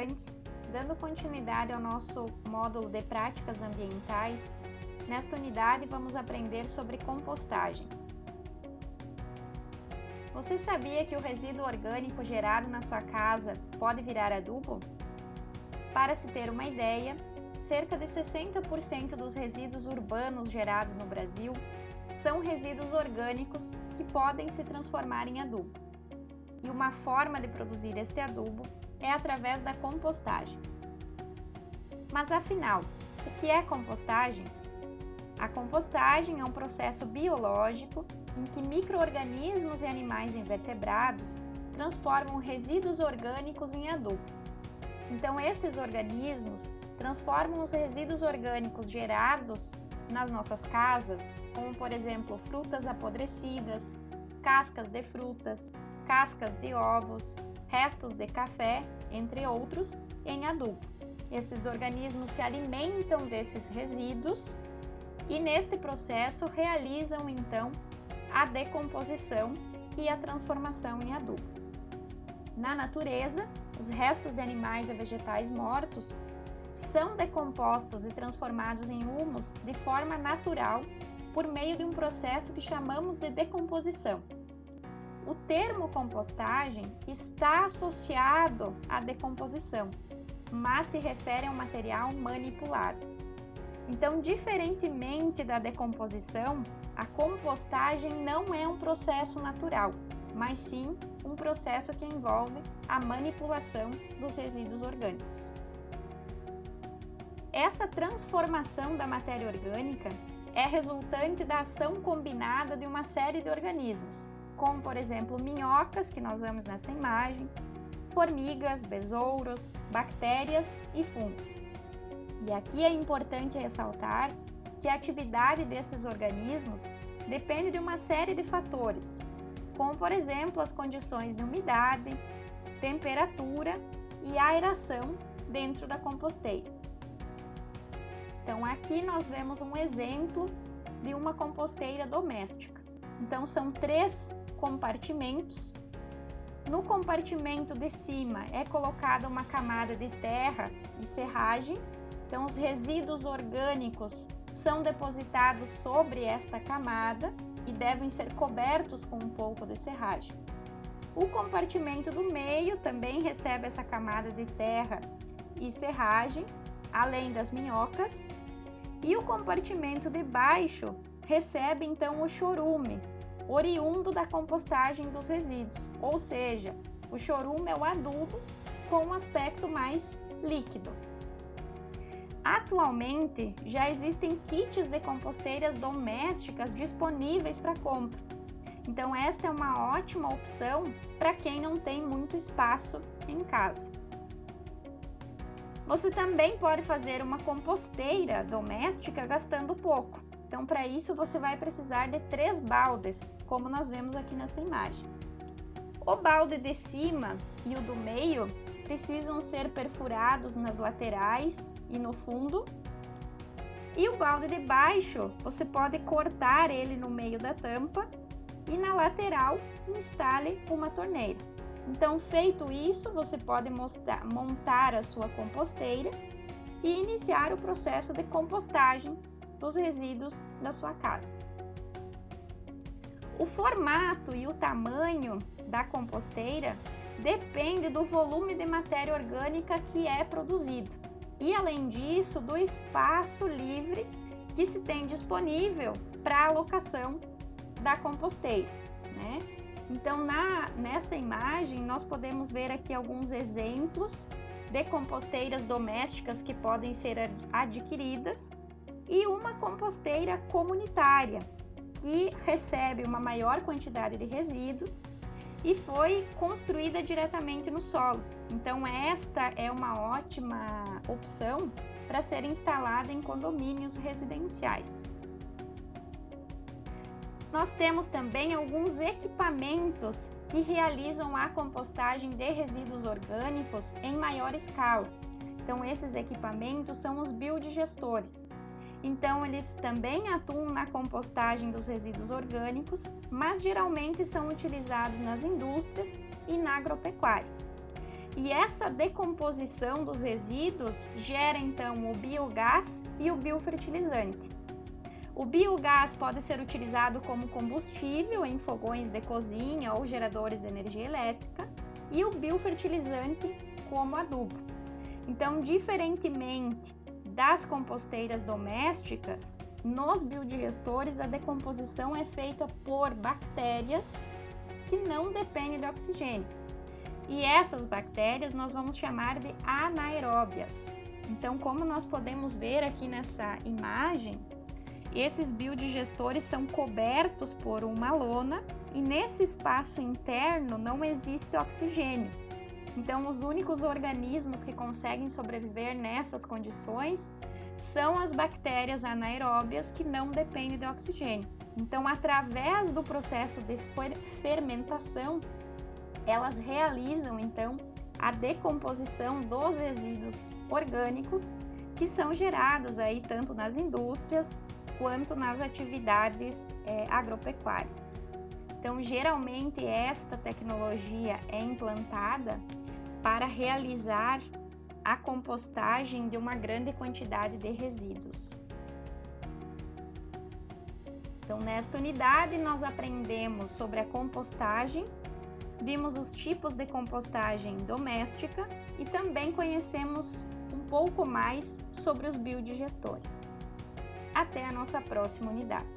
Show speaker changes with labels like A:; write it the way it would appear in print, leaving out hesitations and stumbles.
A: estudantes, dando continuidade ao nosso módulo de práticas ambientais, nesta unidade vamos aprender sobre compostagem. Você sabia que o resíduo orgânico gerado na sua casa pode virar adubo? Para se ter uma ideia, cerca de 60% dos resíduos urbanos gerados no Brasil são resíduos orgânicos que podem se transformar em adubo. E uma forma de produzir este adubo é através da compostagem. Mas afinal, o que é compostagem? A compostagem é um processo biológico em que micro-organismos e animais invertebrados transformam resíduos orgânicos em adubo. Então, estes organismos transformam os resíduos orgânicos gerados nas nossas casas, como por exemplo frutas apodrecidas, cascas de frutas, cascas de ovos, restos de café, entre outros, em adubo. Esses organismos se alimentam desses resíduos e neste processo realizam então a decomposição e a transformação em adubo. Na natureza, os restos de animais e vegetais mortos são decompostos e transformados em humus de forma natural por meio de um processo que chamamos de decomposição. O termo compostagem está associado à decomposição, mas se refere a um material manipulado. Então, diferentemente da decomposição, a compostagem não é um processo natural, mas sim um processo que envolve a manipulação dos resíduos orgânicos. Essa transformação da matéria orgânica é resultante da ação combinada de uma série de organismos, como por exemplo minhocas, que nós vemos nessa imagem, formigas, besouros, bactérias e fungos. E aqui é importante ressaltar que a atividade desses organismos depende de uma série de fatores, como por exemplo as condições de umidade, temperatura e aeração dentro da composteira. Então aqui nós vemos um exemplo de uma composteira doméstica. Então são 3 compartimentos. No compartimento de cima é colocada uma camada de terra e serragem. Então os resíduos orgânicos são depositados sobre esta camada e devem ser cobertos com um pouco de serragem. O compartimento do meio também recebe essa camada de terra e serragem, além das minhocas. E o compartimento de baixo recebe então o chorume, oriundo da compostagem dos resíduos, ou seja, o chorume é o adubo com um aspecto mais líquido. Atualmente, já existem kits de composteiras domésticas disponíveis para compra. Então, esta é uma ótima opção para quem não tem muito espaço em casa. Você também pode fazer uma composteira doméstica gastando pouco. Então, para isso, você vai precisar de 3 baldes, como nós vemos aqui nessa imagem. O balde de cima e o do meio precisam ser perfurados nas laterais e no fundo. E o balde de baixo, você pode cortar ele no meio da tampa e na lateral instale uma torneira. Então, feito isso, você pode montar a sua composteira e iniciar o processo de compostagem dos resíduos da sua casa. O formato e o tamanho da composteira depende do volume de matéria orgânica que é produzido e, além disso, do espaço livre que se tem disponível para a alocação da composteira, né? Então, nessa imagem, nós podemos ver aqui alguns exemplos de composteiras domésticas que podem ser adquiridas e uma composteira comunitária, que recebe uma maior quantidade de resíduos e foi construída diretamente no solo. Então, esta é uma ótima opção para ser instalada em condomínios residenciais. Nós temos também alguns equipamentos que realizam a compostagem de resíduos orgânicos em maior escala. Então, esses equipamentos são os biodigestores. Então, eles também atuam na compostagem dos resíduos orgânicos, mas geralmente são utilizados nas indústrias e na agropecuária. E essa decomposição dos resíduos gera então o biogás e o biofertilizante. O biogás pode ser utilizado como combustível em fogões de cozinha ou geradores de energia elétrica e o biofertilizante como adubo. Então, diferentemente das composteiras domésticas, nos biodigestores a decomposição é feita por bactérias que não dependem de oxigênio. E essas bactérias nós vamos chamar de anaeróbias. Então, como nós podemos ver aqui nessa imagem, esses biodigestores são cobertos por uma lona e nesse espaço interno não existe oxigênio. Então, os únicos organismos que conseguem sobreviver nessas condições são as bactérias anaeróbias que não dependem de oxigênio. Então, através do processo de fermentação, elas realizam então a decomposição dos resíduos orgânicos que são gerados aí tanto nas indústrias quanto nas atividades agropecuárias. Então, geralmente esta tecnologia é implantada para realizar a compostagem de uma grande quantidade de resíduos. Então, nesta unidade nós aprendemos sobre a compostagem, vimos os tipos de compostagem doméstica e também conhecemos um pouco mais sobre os biodigestores. Até a nossa próxima unidade.